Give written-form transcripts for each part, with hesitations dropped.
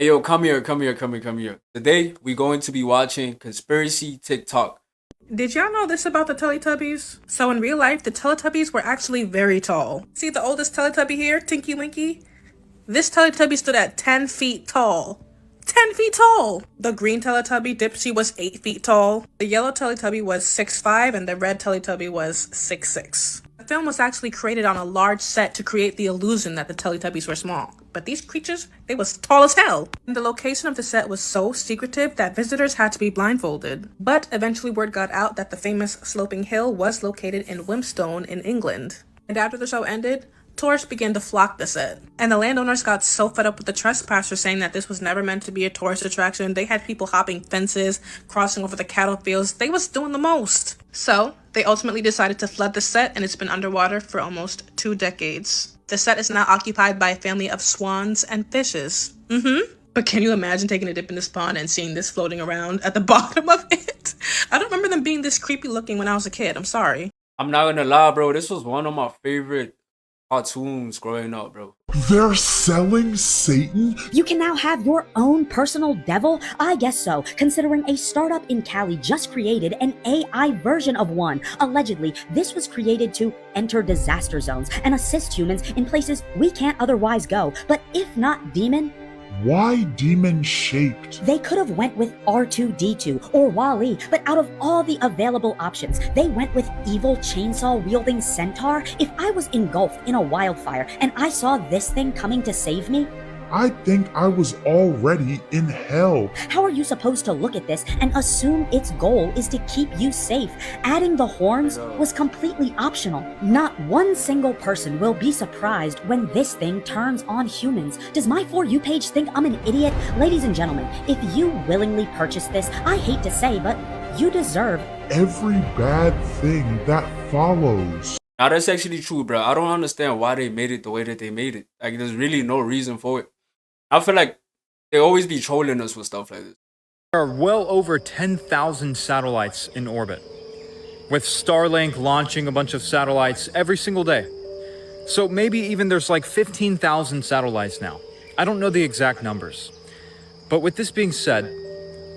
Hey, yo, come here, come here, come here, come here. Today, we're going to be watching Conspiracy TikTok. Did y'all know this about the Teletubbies? So in real life, the Teletubbies were actually very tall. See the oldest Teletubby here, Tinky Winky? This Teletubby stood at 10 feet tall. 10 feet tall! The green Teletubby, Dipsy, was 8 feet tall. The yellow Teletubby was 6'5", and the red Teletubby was 6'6". The film was actually created on a large set to create the illusion that the Teletubbies were small. But these creatures, they was tall as hell. And the location of the set was so secretive that visitors had to be blindfolded. But eventually word got out that the famous sloping hill was located in Wimpstone in England. And after the show ended, tourists began to flock the set. And the landowners got so fed up with the trespassers saying that this was never meant to be a tourist attraction. They had people hopping fences, crossing over the cattle fields. They was doing the most. So, they ultimately decided to flood the set, and it's been underwater for almost 2 decades. The set is now occupied by a family of swans and fishes. But can you imagine taking a dip in this pond and seeing this floating around at the bottom of it? I don't remember them being this creepy looking when I was a kid. I'm sorry. I'm not gonna lie, bro. This was one of my favorite cartoons growing up, bro. They're selling Satan? You can now have your own personal devil? I guess so, considering a startup in Cali just created an AI version of one. Allegedly, this was created to enter disaster zones and assist humans in places we can't otherwise go. But if not demon, Why demon-shaped? they could have went with R2-D2 or Wall-E, but out of all the available options, they went with evil chainsaw-wielding centaur. If I was engulfed in a wildfire and I saw this thing coming to save me, I think I was already in hell. how are you supposed to look at this and assume its goal is to keep you safe? Adding the horns was completely optional. Not one single person will be surprised when this thing turns on humans. Does my For You page think I'm an idiot? Ladies and gentlemen, if you willingly purchase this, I hate to say, but you deserve Every bad thing that follows. Now, that's actually true, bro. I don't understand why they made it the way that they made it. Like, there's really no reason for it. I feel like they always be trolling us with stuff like this. There are well over 10,000 satellites in orbit, with Starlink launching a bunch of satellites every single day. So maybe even there's like 15,000 satellites now. I don't know the exact numbers. But with this being said,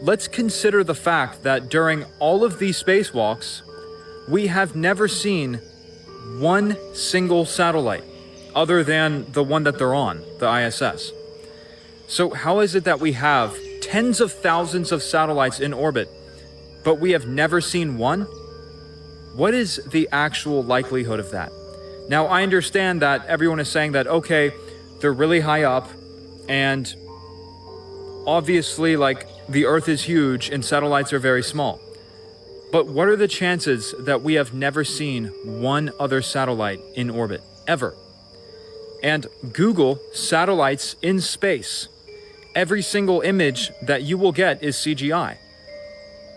let's consider the fact that during all of these spacewalks, we have never seen one single satellite other than the one that they're on, the ISS. So how is it that we have tens of thousands of satellites in orbit, but we have never seen one? What is the actual likelihood of that? Now, I understand that everyone is saying that, okay, they're really high up, and obviously, like, the Earth is huge and satellites are very small. But what are the chances that we have never seen one other satellite in orbit, ever? And Google satellites in space. Every single image that you will get is CGI.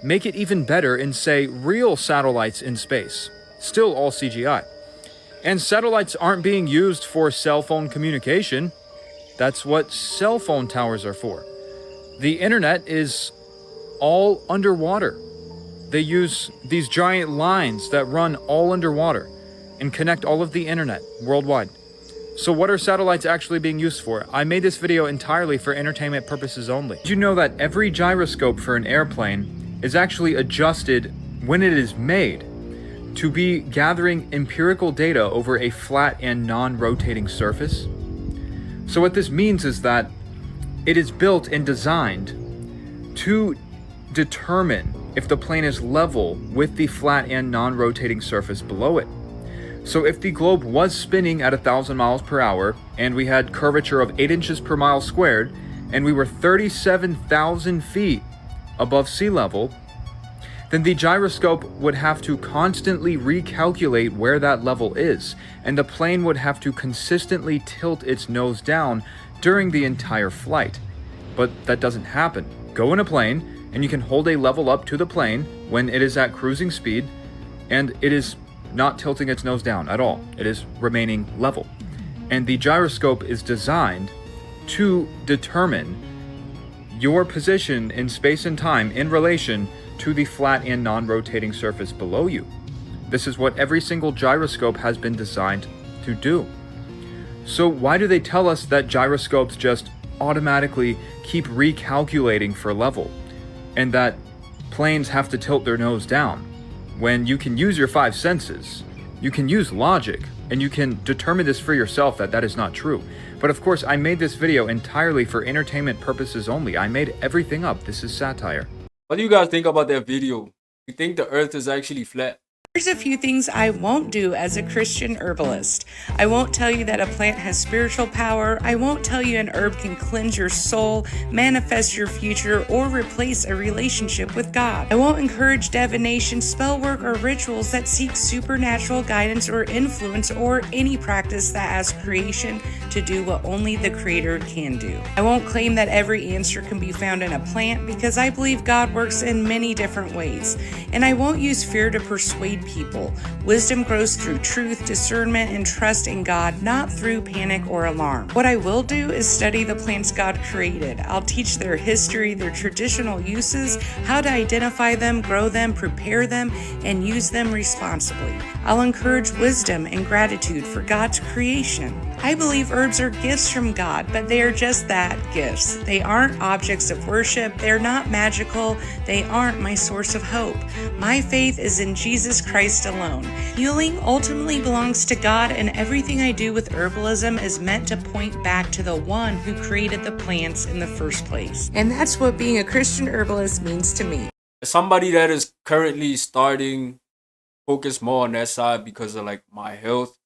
Make it even better and say real satellites in space. Still all CGI. And satellites aren't being used for cell phone communication. That's what cell phone towers are for. The internet is all underwater. They use these giant lines that run all underwater and connect all of the internet worldwide. So what are satellites actually being used for? I made this video entirely for entertainment purposes only. Did you know that every gyroscope for an airplane is actually adjusted when it is made to be gathering empirical data over a flat and non-rotating surface? So what this means is that it is built and designed to determine if the plane is level with the flat and non-rotating surface below it. So if the globe was spinning at 1,000 miles per hour and we had curvature of 8 inches per mile squared and we were 37,000 feet above sea level, then the gyroscope would have to constantly recalculate where that level is, and the plane would have to consistently tilt its nose down during the entire flight. But that doesn't happen. Go in a plane and you can hold a level up to the plane when it is at cruising speed, and it is not tilting its nose down at all. It is remaining level. And the gyroscope is designed to determine your position in space and time in relation to the flat and non-rotating surface below you. This is what every single gyroscope has been designed to do. So why do they tell us that gyroscopes just automatically keep recalculating for level, and that planes have to tilt their nose down, when you can use your 5 senses, you can use logic, and you can determine this for yourself that that is not true. But of course, I made this video entirely for entertainment purposes only. I made everything up. This is satire. What do you guys think about that video? You think the earth is actually flat? Here's a few things I won't do as a Christian herbalist. I won't tell you that a plant has spiritual power. I won't tell you an herb can cleanse your soul, manifest your future, or replace a relationship with God. I won't encourage divination, spell work, or rituals that seek supernatural guidance or influence, or any practice that asks creation to do what only the Creator can do. I won't claim that every answer can be found in a plant, because I believe God works in many different ways. And I won't use fear to persuade people. Wisdom grows through truth, discernment, and trust in God, not through panic or alarm. What I will do is study the plants God created. I'll teach their history, their traditional uses, how to identify them, grow them, prepare them, and use them responsibly. I'll encourage wisdom and gratitude for God's creation. I believe herbs are gifts from God, but they are just that, gifts. They aren't objects of worship. They're not magical. They aren't my source of hope. My faith is in Jesus Christ alone. Healing ultimately belongs to God, and everything I do with herbalism is meant to point back to the one who created the plants in the first place. And that's what being a Christian herbalist means to me. As somebody that is currently starting focus more on that side because of like my health,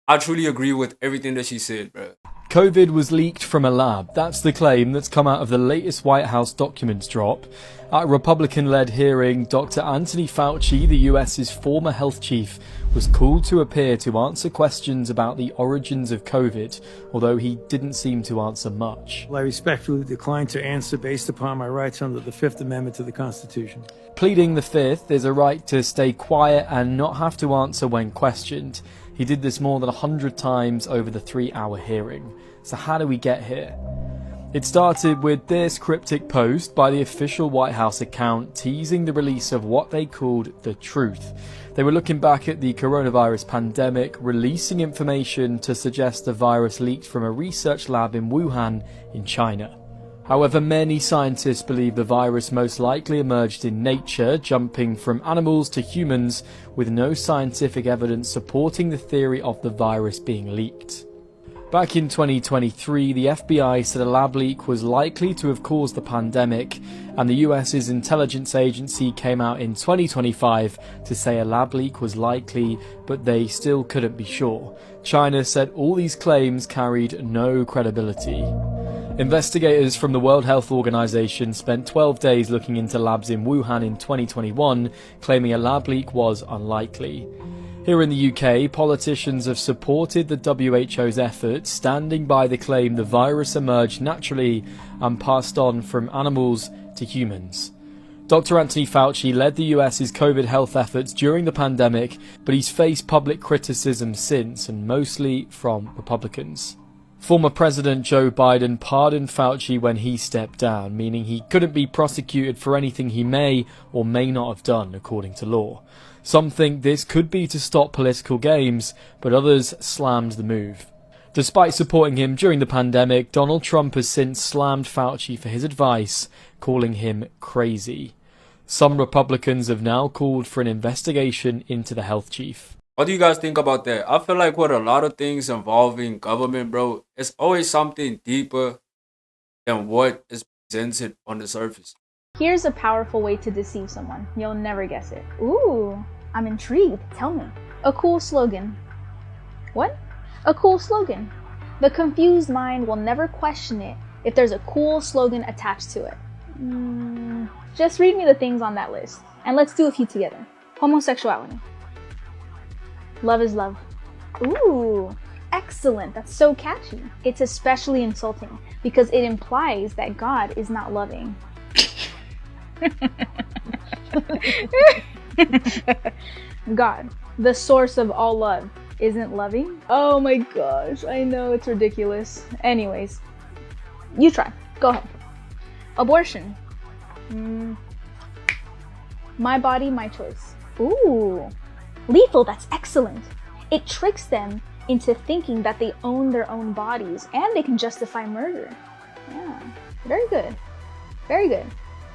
I truly agree with everything that she said, bro. COVID was leaked from a lab. That's the claim that's come out of the latest White House documents drop. At a Republican-led hearing, Dr. Anthony Fauci, the US's former health chief, was called to appear to answer questions about the origins of COVID, although he didn't seem to answer much. I respectfully decline to answer based upon my rights under the Fifth Amendment to the Constitution. Pleading the Fifth is a right to stay quiet and not have to answer when questioned. He did this more than 100 times over the 3-hour hearing. So how do we get here? It started with this cryptic post by the official White House account teasing the release of what they called the truth. They were looking back at the coronavirus pandemic, releasing information to suggest the virus leaked from a research lab in Wuhan in China. However, many scientists believe the virus most likely emerged in nature, jumping from animals to humans, with no scientific evidence supporting the theory of the virus being leaked. Back in 2023, the FBI said a lab leak was likely to have caused the pandemic, and the US's intelligence agency came out in 2025 to say a lab leak was likely, but they still couldn't be sure. China said all these claims carried no credibility. Investigators from the World Health Organization spent 12 days looking into labs in Wuhan in 2021, claiming a lab leak was unlikely. Here in the UK, politicians have supported the WHO's efforts, standing by the claim the virus emerged naturally and passed on from animals to humans. Dr. Anthony Fauci led the US's COVID health efforts during the pandemic, but he's faced public criticism since, and mostly from Republicans. Former President Joe Biden pardoned Fauci when he stepped down, meaning he couldn't be prosecuted for anything he may or may not have done according to law. Some think this could be to stop political games, but others slammed the move. Despite supporting him during the pandemic, Donald Trump has since slammed Fauci for his advice, calling him crazy. Some Republicans have now called for an investigation into the health chief. What do you guys think about that? I feel like with a lot of things involving government, bro, it's always something deeper than what is presented on the surface. Here's a powerful way to deceive someone. You'll never guess it. Ooh, I'm intrigued. Tell me. A cool slogan. What? A cool slogan. The confused mind will never question it if there's a cool slogan attached to it. Just read me the things on that list, and let's do a few together. Homosexuality. Love is love. Ooh, excellent. That's so catchy. It's especially insulting because it implies that God is not loving. God, the source of all love, isn't loving? Oh my gosh, I know it's ridiculous. Anyways, you try. Go ahead. Abortion. My body, my choice. Ooh. Lethal, that's excellent. It tricks them into thinking that they own their own bodies and they can justify murder. Yeah. Very good. Very good.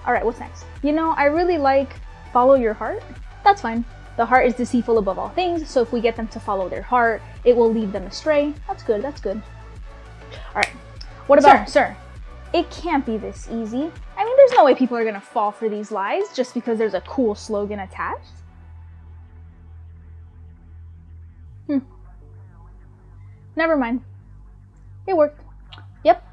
All right, what's next? You know, I really like follow your heart. That's fine. The heart is deceitful above all things, so if we get them to follow their heart, it will lead them astray. That's good, that's good. All right, what about, sir, it can't be this easy. I mean, there's no way people are gonna fall for these lies just because there's a cool slogan attached. Never mind. It worked. Yep.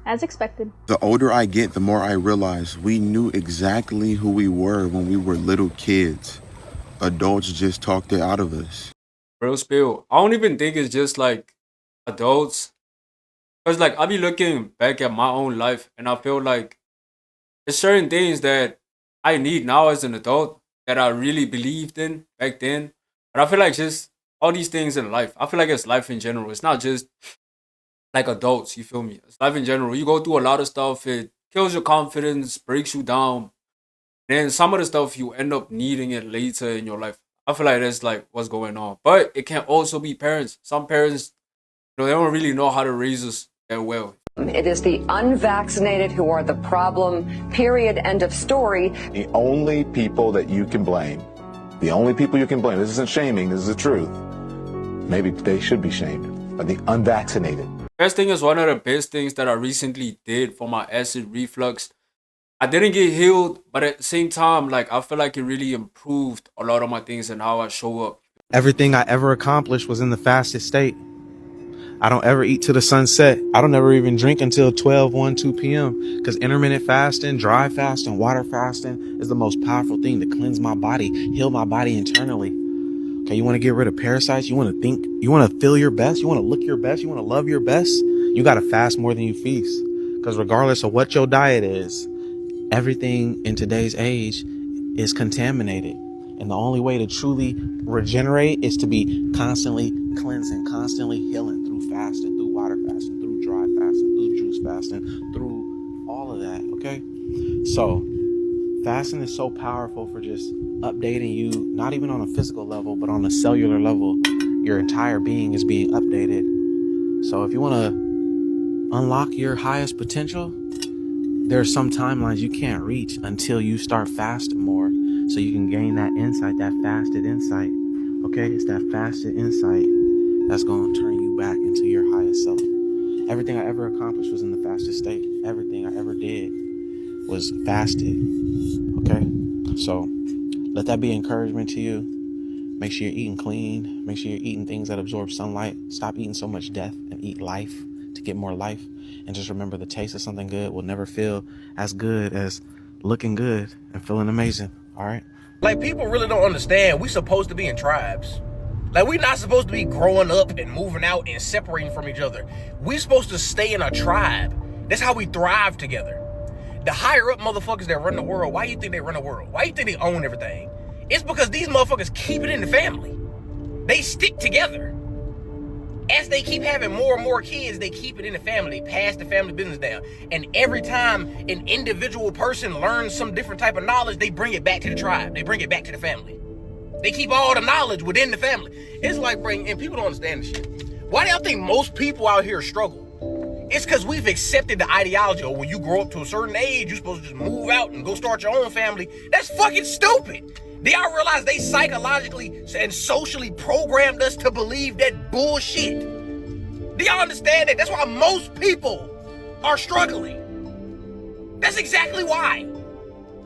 As expected. The older I get, the more I realize we knew exactly who we were when we were little kids. Adults just talked it out of us. Real spill. I don't even think it's just like adults. Because like I be looking back at my own life and I feel like there's certain things that I need now as an adult that I really believed in back then. But I feel like just all these things in life. I feel like it's life in general. It's not just like adults, you feel me? It's life in general. You go through a lot of stuff. It kills your confidence, breaks you down. Then some of the stuff you end up needing it later in your life. I feel like that's like what's going on. But it can also be parents. Some parents, they don't really know how to raise us that well. It is the unvaccinated who are the problem, period, end of story. The only people that you can blame, this isn't shaming, this is the truth. Maybe they should be shamed, are the unvaccinated. Fasting is one of the best things that I recently did for my acid reflux. I didn't get healed, but at the same time, like I feel like it really improved a lot of my things and how I show up. Everything I ever accomplished was in the fasted state. I don't ever eat till the sunset. I don't ever even drink until 12, 1, 2 p.m. Because intermittent fasting, dry fasting, water fasting is the most powerful thing to cleanse my body, heal my body internally. Okay, you want to get rid of parasites? You want to think? You want to feel your best? You want to look your best? You want to love your best? You got to fast more than you feast. Because regardless of what your diet is, everything in today's age is contaminated. And the only way to truly regenerate is to be constantly cleansing, constantly healing through fasting, through water fasting, through dry fasting, through juice fasting, through all of that, okay? So, fasting is so powerful for just updating you, not even on a physical level, but on a cellular level. Your entire being is being updated. So if you want to unlock your highest potential, there are some timelines you can't reach until you start fasting more, so you can gain that insight, that fasted insight. Okay, it's that fasted insight that's going to turn you back into your highest self. Everything I ever accomplished was in the fasted state. Everything I ever did was fasted. Okay, so let that be encouragement to you. Make sure you're eating clean. Make sure you're eating things that absorb sunlight. Stop eating so much death and eat life to get more life. And just remember, the taste of something good will never feel as good as looking good and feeling amazing. All right? Like, people really don't understand we supposed to be in tribes. Like, we're not supposed to be growing up and moving out and separating from each other. We're supposed to stay in a tribe. That's how we thrive together. The higher up motherfuckers that run the world, why you think they run the world? Why you think they own everything? It's because these motherfuckers keep it in the family. They stick together. As they keep having more and more kids, they keep it in the family, pass the family business down. And every time an individual person learns some different type of knowledge, they bring it back to the tribe. They bring it back to the family. They keep all the knowledge within the family. It's like, and people don't understand this shit. Why do y'all think most people out here struggle? It's because we've accepted the ideology of when you grow up to a certain age, you're supposed to just move out and go start your own family. That's fucking stupid. Do y'all realize they psychologically and socially programmed us to believe that bullshit? Do y'all understand that? That's why most people are struggling. That's exactly why.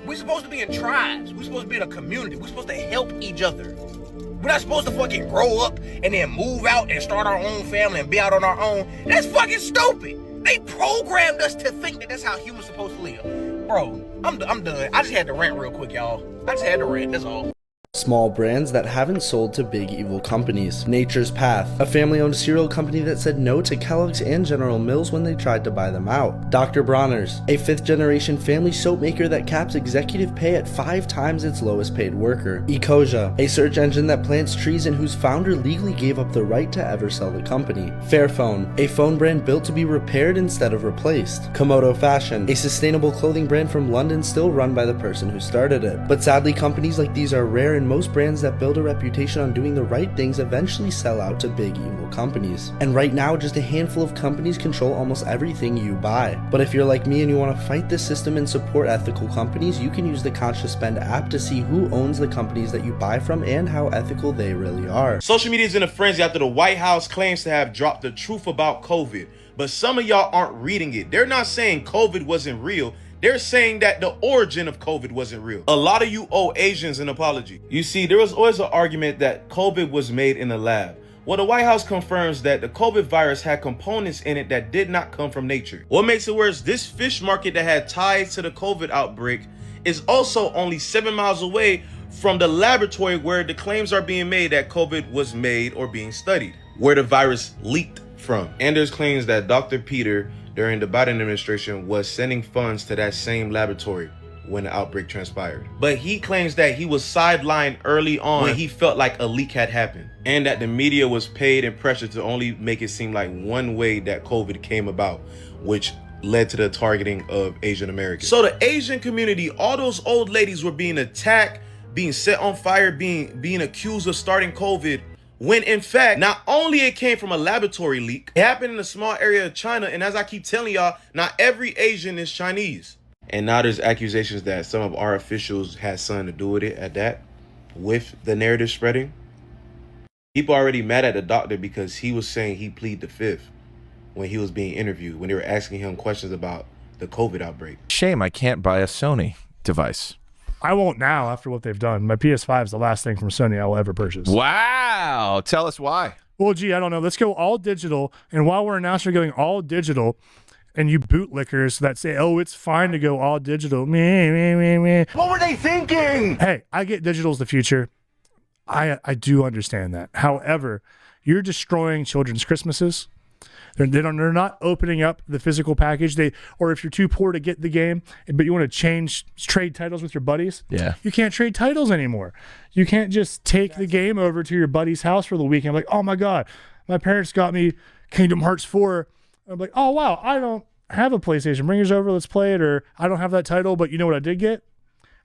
We're supposed to be in tribes. We're supposed to be in a community. We're supposed to help each other. We're not supposed to fucking grow up and then move out and start our own family and be out on our own. That's fucking stupid. They programmed us to think that that's how humans are supposed to live. Bro, I'm done. I just had to rant real quick, y'all. I just had to rant, that's all. Small brands that haven't sold to big evil companies. Nature's Path, a family-owned cereal company that said no to Kellogg's and General Mills when they tried to buy them out. Dr. Bronner's, a 5th-generation family soap maker that caps executive pay at 5 times its lowest paid worker. Ecosia, a search engine that plants trees and whose founder legally gave up the right to ever sell the company. Fairphone, a phone brand built to be repaired instead of replaced. Komodo Fashion, a sustainable clothing brand from London still run by the person who started it. But sadly, companies like these are rare and and most brands that build a reputation on doing the right things eventually sell out to big evil companies. And right now, just a handful of companies control almost everything you buy. But if you're like me and you want to fight this system and support ethical companies, you can use the Conscious Spend app to see who owns the companies that you buy from and how ethical they really are. Social media is in a frenzy after the White House claims to have dropped the truth about COVID. But some of y'all aren't reading it. They're not saying COVID wasn't real. They're saying that the origin of COVID wasn't real. A lot of you owe Asians an apology. You see, there was always an argument that COVID was made in a lab. Well, the White House confirms that the COVID virus had components in it that did not come from nature. What makes it worse, this fish market that had ties to the COVID outbreak is also only 7 miles away from the laboratory where the claims are being made that COVID was made or being studied, where the virus leaked from. And there's claims that Dr. Peter during the Biden administration was sending funds to that same laboratory when the outbreak transpired. But he claims that he was sidelined early on when he felt like a leak had happened, and that the media was paid and pressured to only make it seem like one way that COVID came about, which led to the targeting of Asian Americans. So the Asian community, all those old ladies were being attacked, being set on fire, being accused of starting COVID, when in fact, not only it came from a laboratory leak, it happened in a small area of China. And as I keep telling y'all, not every Asian is Chinese. And now there's accusations that some of our officials had something to do with it at that, with the narrative spreading. People already mad at the doctor because he was saying he plead the fifth when he was being interviewed, when they were asking him questions about the COVID outbreak. Shame I can't buy a Sony device. I won't now after what they've done. My PS5 is the last thing from Sony I will ever purchase. Wow. Tell us why. Well, gee, I don't know. Let's go all digital. And while we're announcing going all digital, and you bootlickers that say, oh, it's fine to go all digital. Meh. What were they thinking? Hey, I get digital's the future. I do understand that. However, you're destroying children's Christmases. They're not opening up the physical package. Or if you're too poor to get the game, but you want to trade titles with your buddies, you can't trade titles anymore. You can't just take the game over to your buddy's house for the weekend. Like, oh my God, my parents got me Kingdom Hearts 4. I'm like, oh wow, I don't have a PlayStation. Bring yours over, let's play it. Or I don't have that title, but you know what I did get?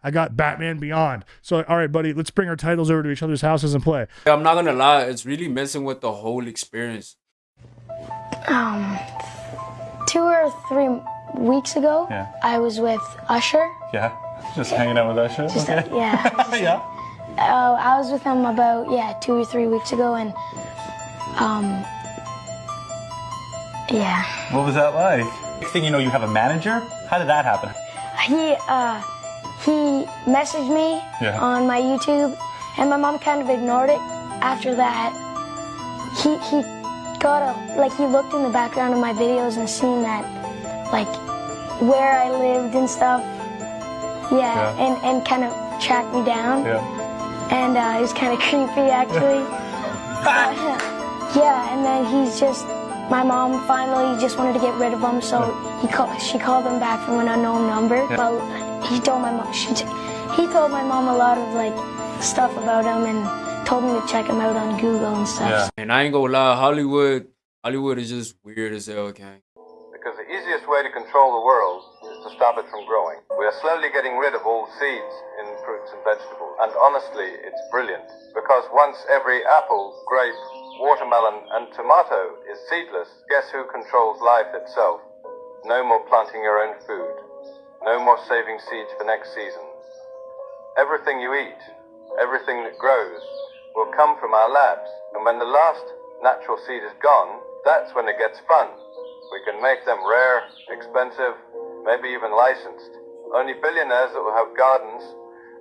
I got Batman Beyond. So, all right, buddy, let's bring our titles over to each other's houses and play. I'm not gonna lie, it's really messing with the whole experience. 2 or 3 weeks ago, I was with Usher. Yeah, just hanging out with Usher? Yeah. Yeah. I was with him about, 2 or 3 weeks ago, and, yeah. What was that like? Next thing you know, you have a manager? How did that happen? He messaged me on my YouTube, and my mom kind of ignored it. After that, he looked in the background of my videos and seen that, like, where I lived and stuff. And kind of tracked me down. And it was kind of creepy, actually. And then my mom finally just wanted to get rid of him, so she called him back from an unknown number. But he told my mom, he told my mom a lot of, like, stuff about him and told me to check him out on Google and stuff. And I ain't gonna lie, Hollywood is just weird as hell, okay? Because the easiest way to control the world is to stop it from growing. We are slowly getting rid of all seeds in fruits and vegetables. And honestly, it's brilliant. Because once every apple, grape, watermelon, and tomato is seedless, guess who controls life itself? No more planting your own food. No more saving seeds for next season. Everything you eat, everything that grows, will come from our labs. And when the last natural seed is gone, that's when it gets fun. We can make them rare, expensive, maybe even licensed. Only billionaires that will have gardens,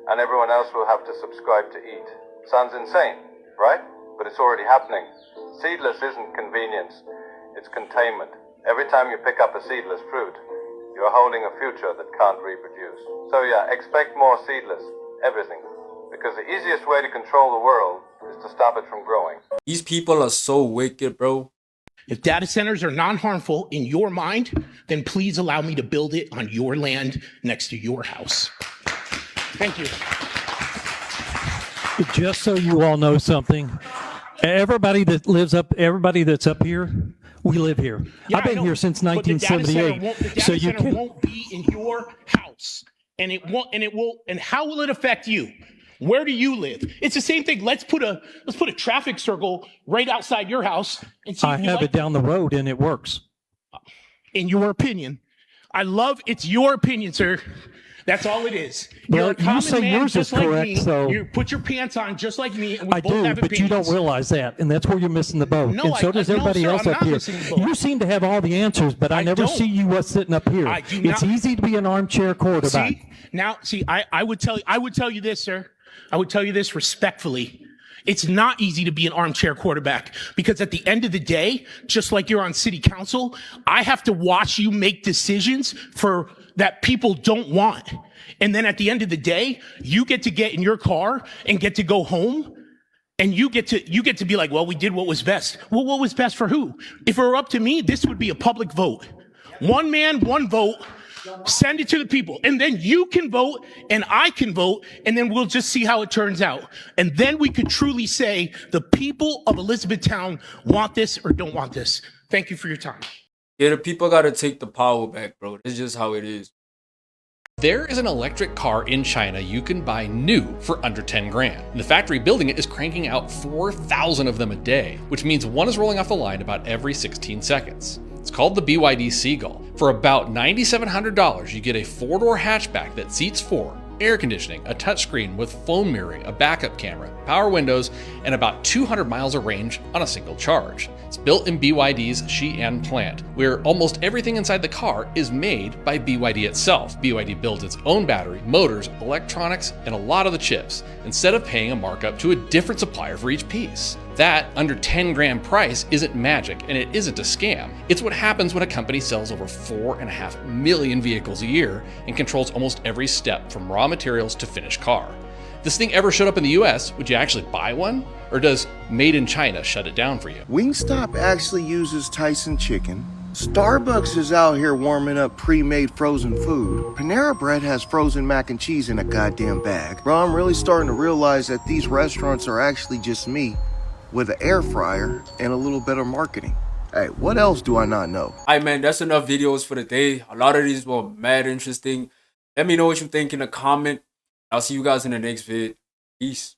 and everyone else will have to subscribe to eat. Sounds insane, right? But it's already happening. Seedless isn't convenience, it's containment. Every time you pick up a seedless fruit, you're holding a future that can't reproduce. So yeah, expect more seedless, everything. Because the easiest way to control the world is to stop it from growing. These people are so wicked, bro. If data centers are non-harmful in your mind, then please allow me to build it on your land next to your house. Thank you. Just so you all know something, everybody that's up here, we live here. Yeah, I've been here since 1978. The data center won't be in your house, and how will it affect you? Where do you live? It's the same thing. Let's put a traffic circle right outside your house and see I if you have like it down the road and it works. in your opinion. It's your opinion, sir. That's all it is. Well, You're a common you say man yours just is correct, like me. so You put your pants on just like me, and we I both do, have but you opinions. don't realize that, and that's where you're missing the boat. No, and so does no, everybody sir, else I'm up not here. missing the boat. You seem to have all the answers, but I never don't. see you what's sitting up here. I do It's not. easy to be an armchair quarterback. I would tell you this, sir. I would tell you this respectfully. It's not easy to be an armchair quarterback because at the end of the day, just like you're on city council, I have to watch you make decisions that people don't want. And then at the end of the day, you get in your car and get to go home. And you get to be like, well, we did what was best. Well, what was best for who? If it were up to me, this would be a public vote. One man, one vote. Send it to the people. And then you can vote and I can vote. And then we'll just see how it turns out. And then we could truly say the people of Elizabethtown want this or don't want this. Thank you for your time. Yeah, the people gotta take the power back, bro. It's just how it is. There is an electric car in China you can buy new for under 10 grand. The factory building it is cranking out 4,000 of them a day, which means one is rolling off the line about every 16 seconds. It's called the BYD Seagull. For about $9,700, you get a 4-door hatchback that seats 4, air conditioning, a touchscreen with phone mirroring, a backup camera, power windows, and about 200 miles of range on a single charge. It's built in BYD's Xi'an plant, where almost everything inside the car is made by BYD itself. BYD builds its own battery, motors, electronics, and a lot of the chips, instead of paying a markup to a different supplier for each piece. That under 10 grand price isn't magic, and it isn't a scam. It's what happens when a company sells over 4.5 million vehicles a year and controls almost every step from raw materials to finished car. If this thing ever showed up in the US, would you actually buy one? Or does Made in China shut it down for you? Wingstop actually uses Tyson chicken. Starbucks is out here warming up pre-made frozen food. Panera Bread has frozen mac and cheese in a goddamn bag. Bro, I'm really starting to realize that these restaurants are actually just me with an air fryer and a little bit of marketing. Hey, what else do I not know? Alright, man, that's enough videos for the day. A lot of these were mad interesting. Let me know what you think in the comment. I'll see you guys in the next vid. Peace.